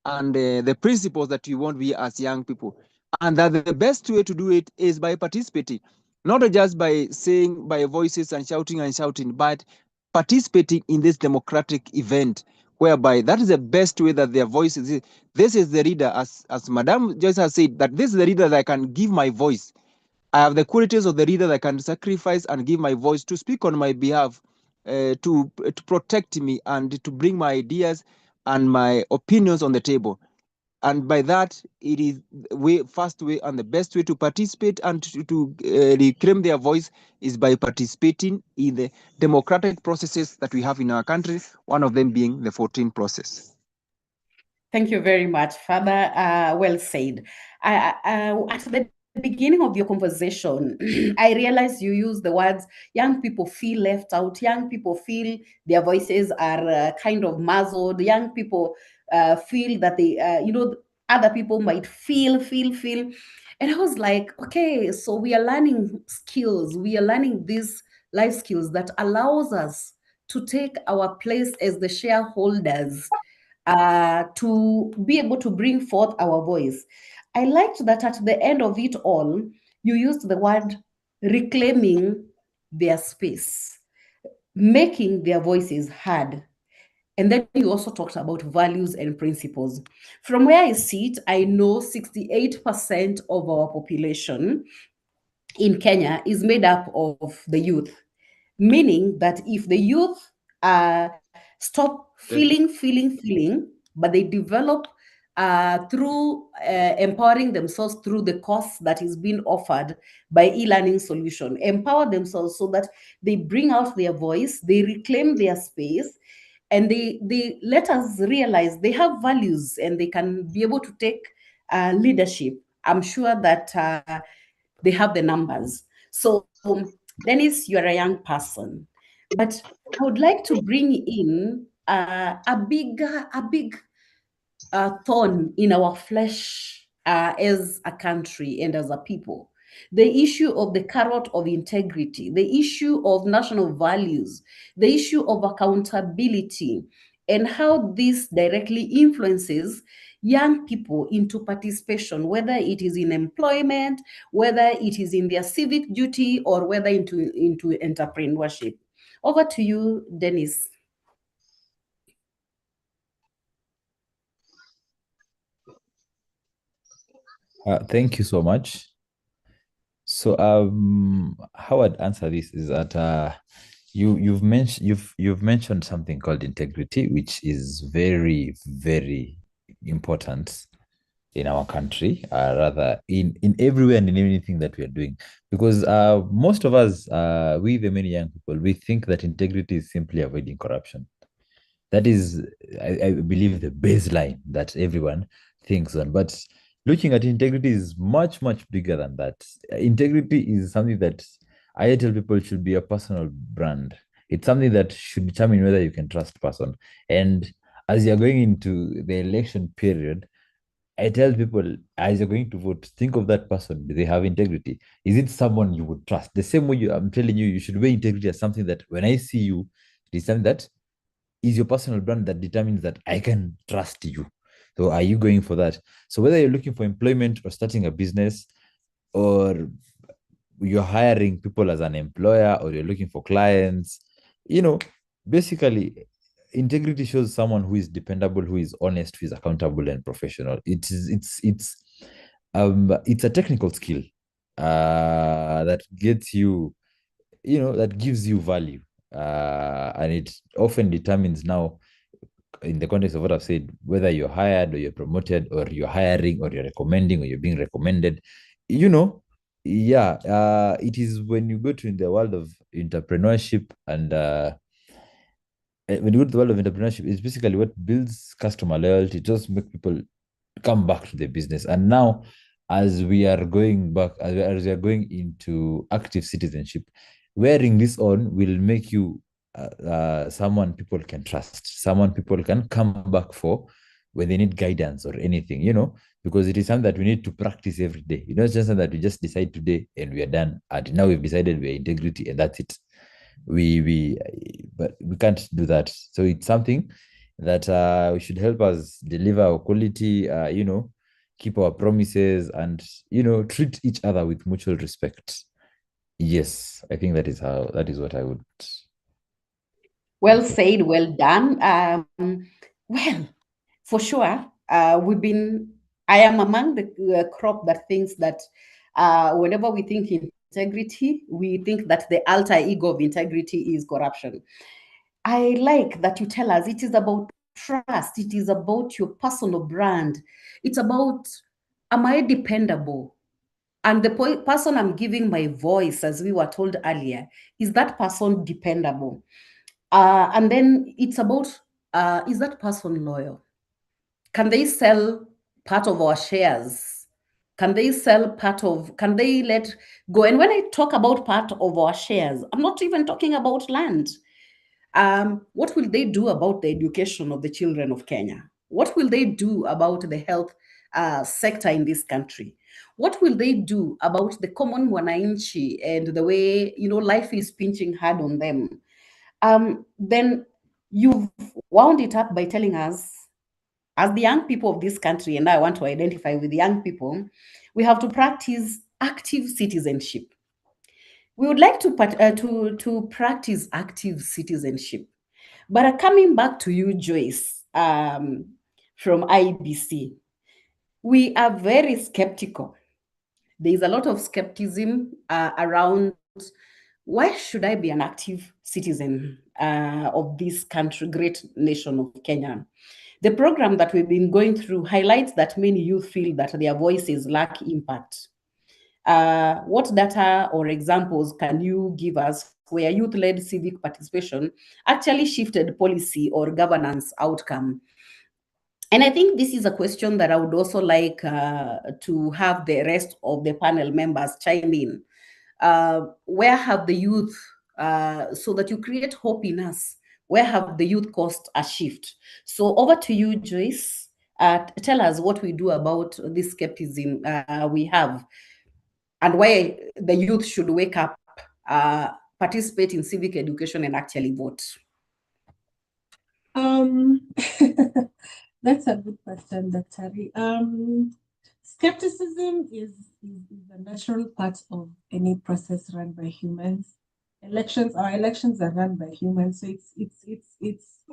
and the principles that you want we as young people. And that the best way to do it is by participating, not just by saying by voices and shouting, but participating in this democratic event, whereby that is the best way that their voices. This is the leader, as Madam Joyce has said, that this is the leader that I can give my voice. I have the qualities of the leader that I can sacrifice and give my voice to speak on my behalf, to protect me and to bring my ideas and my opinions on the table. And by that, it is first way and the best way to participate and to reclaim their voice is by participating in the democratic processes that we have in our country, one of them being the 14 process. Thank you very much, Father. Well said. At the beginning of your conversation, I realized you used the words young people feel left out, young people feel their voices are kind of muzzled, young people feel that they, other people might feel. And I was like, okay, so we are learning skills, we are learning these life skills that allows us to take our place as the shareholders, to be able to bring forth our voice. I liked that at the end of it all, you used the word reclaiming their space, making their voices heard. And then you also talked about values and principles. From where I sit, I know 68% of our population in Kenya is made up of the youth, meaning that if the youth stop feeling, but they develop through empowering themselves through the course that is being offered by e-learning solution, empower themselves so that they bring out their voice, they reclaim their space, and they let us realize they have values and they can be able to take leadership. I'm sure that they have the numbers. So, Dennis, you're a young person, but I would like to bring in a big thorn in our flesh as a country and as a people. The issue of the carrot of integrity, the issue of national values, the issue of accountability, and how this directly influences young people into participation, whether it is in employment, whether it is in their civic duty, or whether into entrepreneurship. Over to you, Dennis. Thank you so much. So, how I'd answer this is that you've mentioned something called integrity, which is very, very important in our country, rather in everywhere and in anything that we are doing. Because most of us, we the many young people, we think that integrity is simply avoiding corruption. That is, I believe, the baseline that everyone thinks on. But looking at integrity is much, much bigger than that. Integrity is something that I tell people should be a personal brand. It's something that should determine whether you can trust person. And as you're going into the election period, I tell people as you're going to vote, think of that person. Do they have integrity? Is it someone you would trust? The same way I'm telling you, you should weigh integrity as something that when I see you, it is something that is your personal brand that determines that I can trust you. So are you going for that? So whether you're looking for employment or starting a business, or you're hiring people as an employer, or you're looking for clients, basically integrity shows someone who is dependable, who is honest, who is accountable and professional. It's a technical skill that gets you, that gives you value. And it often determines now, in the context of what I've said, whether you're hired or you're promoted or you're hiring or you're recommending or you're being recommended, it is when you go to in the world of entrepreneurship and when you go to the world of entrepreneurship, it's basically what builds customer loyalty, just make people come back to the business. And now, as we are going back, as we are going into active citizenship, wearing this on will make you someone people can trust, someone people can come back for when they need guidance or anything, because it is something that we need to practice every day. It's just something that we just decide today and we are done. And now we've decided we're integrity and that's it. But we can't do that. So it's something, that should help us deliver our quality, keep our promises, and treat each other with mutual respect. Yes, I think that is what I would. Well said, well done. Well, for sure, I am among the crop that thinks that whenever we think integrity, we think that the alter ego of integrity is corruption. I like that you tell us it is about trust, it is about your personal brand, it's about, am I dependable? And the person I'm giving my voice, as we were told earlier, is that person dependable? And then it's about, is that person loyal? Can they sell part of our shares? Can they let go? And when I talk about part of our shares, I'm not even talking about land. What will they do about the education of the children of Kenya? What will they do about the health sector in this country? What will they do about the common wananchi and the way life is pinching hard on them? Then you've wound it up by telling us, as the young people of this country, and I want to identify with young people, we have to practice active citizenship. We would like to practice active citizenship. But coming back to you, Joyce, from IBC, we are very skeptical. There is a lot of skepticism around, why should I be an active citizen of this country, great nation of Kenya? The program that we've been going through highlights that many youth feel that their voices lack impact. What data or examples can you give us where youth-led civic participation actually shifted policy or governance outcome? And I think this is a question that I would also like to have the rest of the panel members chime in. Where have the youth, so that you create hope in us, where have the youth caused a shift? So over to you, Joyce. Tell us what we do about this skepticism we have, and why the youth should wake up, participate in civic education, and actually vote. That's a good question, Dr. Skepticism is a natural part of any process run by humans. Our elections are run by humans, so it's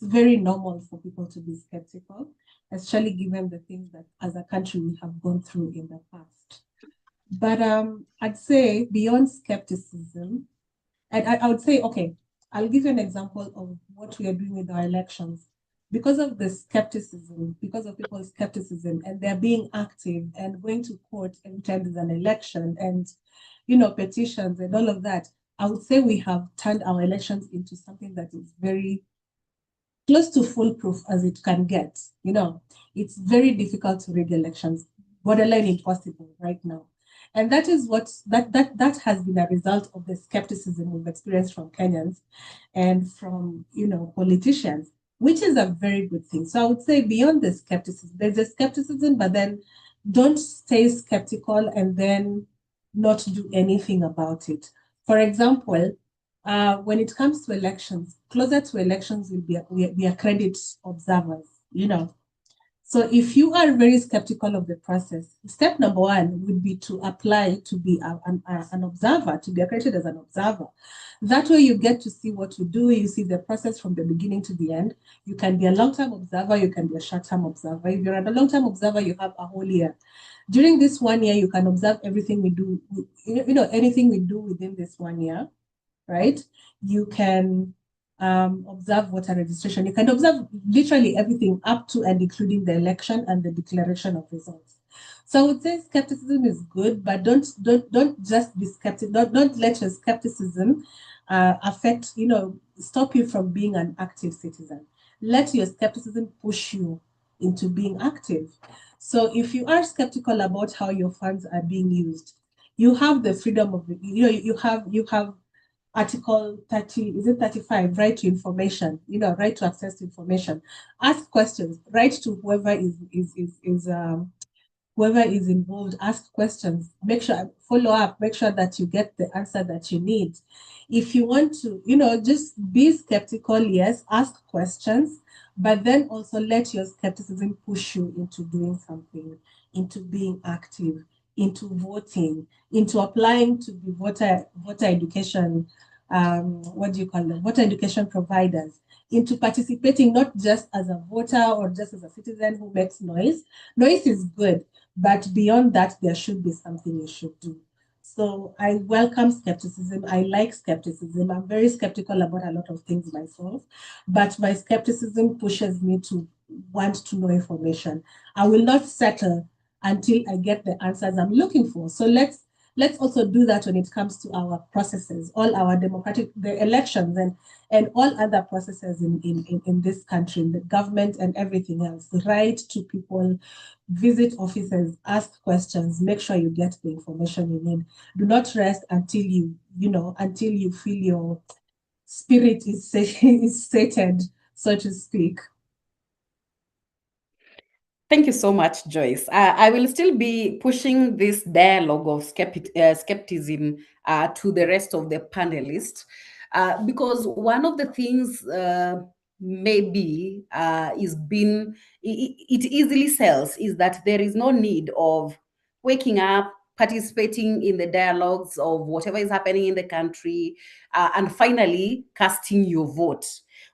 very normal for people to be skeptical, especially given the things that as a country we have gone through in the past. But I'd say beyond skepticism, and I would say, okay, I'll give you an example of what we are doing with our elections. Because of the skepticism, because of people's skepticism, and they're being active and going to court every time there's an election and, petitions and all of that, I would say we have turned our elections into something that is very close to foolproof as it can get. It's very difficult to rig elections, borderline impossible right now. And that is that has been a result of the skepticism we've experienced from Kenyans and from politicians, which is a very good thing. So I would say beyond the skepticism, there's a skepticism, but then don't stay skeptical and then not do anything about it. For example, when it comes to elections, closer to elections will be accredited observers, So if you are very skeptical of the process, step number one would be to apply to be an observer, to be accredited as an observer. That way you get to see what you do, you see the process from the beginning to the end. You can be a long-term observer, you can be a short-term observer. If you're a long-term observer, you have a whole year. During this 1 year, you can observe everything we do, anything we do within this 1 year, right? You can observe voter registration. You can observe literally everything up to and including the election and the declaration of results. So I would say skepticism is good, but don't just be skeptical. Don't let your skepticism affect, stop you from being an active citizen. Let your skepticism push you into being active. So if you are skeptical about how your funds are being used, you have the freedom of, you have Article 30, is it 35, right to information, right to access to information. Ask questions, write to whoever is whoever is involved, ask questions, make sure, follow up, make sure that you get the answer that you need. If you want to, just be skeptical, yes, ask questions, but then also let your skepticism push you into doing something, into being active, into voting, into applying to be voter education, what do you call them? Voter education providers, into participating not just as a voter or just as a citizen who makes noise. Noise is good, but beyond that, there should be something you should do. So I welcome skepticism. I like skepticism. I'm very skeptical about a lot of things myself, but my skepticism pushes me to want to know information. I will not settle until I get the answers I'm looking for. So let's also do that when it comes to our processes, all our the elections and all other processes in this country, in the government and everything else. Write to people, visit offices, ask questions, make sure you get the information you need. Do not rest until until you feel your spirit is sated, so to speak. Thank you so much, Joyce. I will still be pushing this dialogue of skepticism to the rest of the panelists, because one of the things maybe it easily sells is that there is no need of waking up, participating in the dialogues of whatever is happening in the country, and finally casting your vote.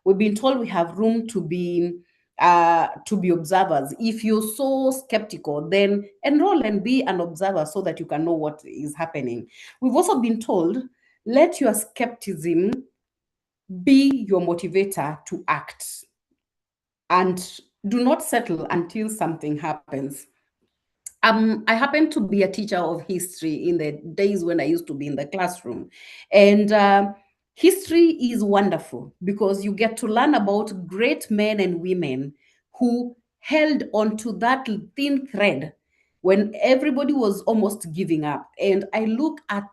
We've been told we have room to be observers. If you're so skeptical, then enroll and be an observer so that you can know what is happening. We've also been told, let your skepticism be your motivator to act, and do not settle until something happens. I happen to be a teacher of history in the days when I used to be in the classroom. And history is wonderful because you get to learn about great men and women who held onto that thin thread when everybody was almost giving up. And I look at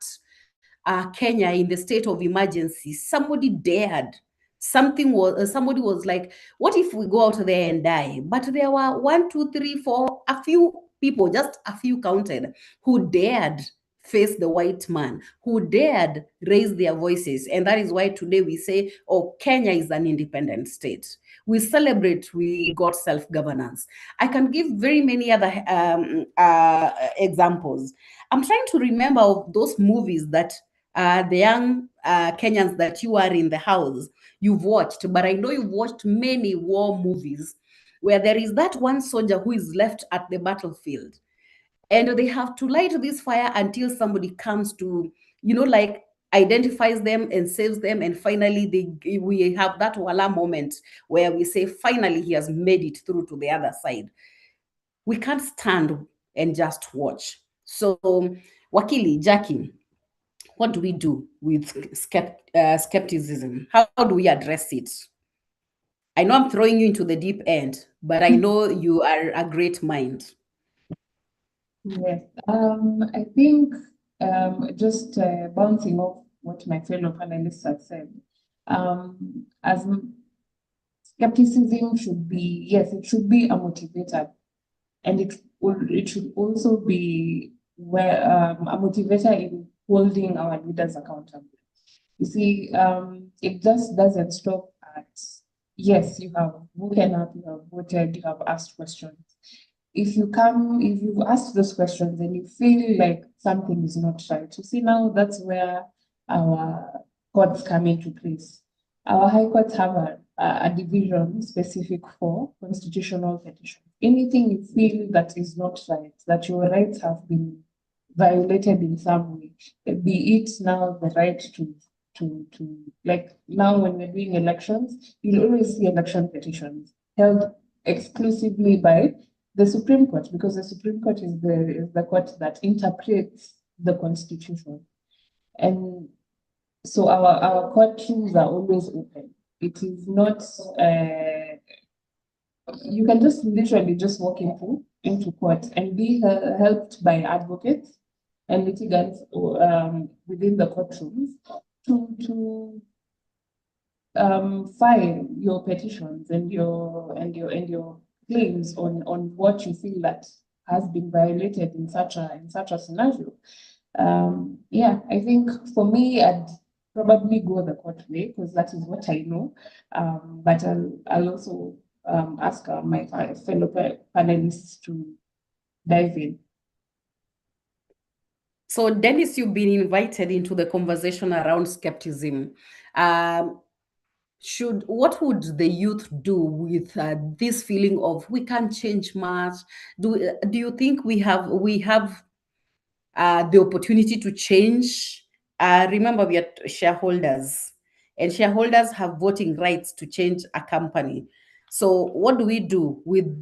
Kenya in the state of emergency. Somebody dared. Somebody was like, what if we go out there and die? But there were 1, 2, 3, 4, a few people, just a few counted, who dared face the white man, who dared raise their voices. And that is why today we say, oh, Kenya is an independent state. We celebrate we got self-governance. I can give very many other examples. I'm trying to remember of those movies that the young Kenyans that you are in the house, you've watched, but I know you've watched many war movies where there is that one soldier who is left at the battlefield and they have to light this fire until somebody comes to, like identifies them and saves them. And finally, we have that voila moment where we say, finally, he has made it through to the other side. We can't stand and just watch. So, Wakili, Jackie, what do we do with skepticism? How do we address it? I know I'm throwing you into the deep end, but I know you are a great mind. Yes, I think just bouncing off what my fellow panelists have said, as skepticism should be, yes, it should be a motivator, and it should also be a motivator in holding our leaders accountable. You see, it just doesn't stop at, yes, you have woken up, you have voted, you have asked questions. If you've asked those questions and you feel like something is not right, you see, now that's where our courts come into place. Our high courts have a division specific for constitutional petitions. Anything you feel that is not right, that your rights have been violated in some way, be it now the right to like now when we're doing elections, you'll always see election petitions held exclusively by the Supreme Court, because the Supreme Court is the court that interprets the Constitution. And so our court rooms are always open. It is not, you can just literally just walk into court and be helped by advocates and litigants within the courtrooms to file your petitions and your claims on what you feel that has been violated in such a scenario. Yeah, I think for me, I'd probably go the court way because that is what I know. But I'll also ask my fellow panelists to dive in. So, Dennis, you've been invited into the conversation around skepticism. What would the youth do with this feeling of we can't change much? Do you think we have the opportunity to change? Remember, we are shareholders, and shareholders have voting rights to change a company. So, what do we do with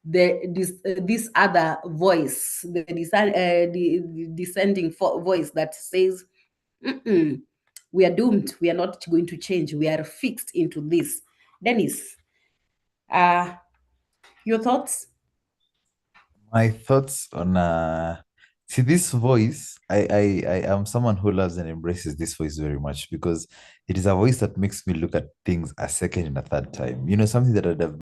this other voice, the dissenting voice that says, "Mm-mm, we are doomed. We are not going to change. We are fixed into this." Dennis, your thoughts? My thoughts on see this voice, I am someone who loves and embraces this voice very much because it is a voice that makes me look at things a second and a third time. You know, something that I'd have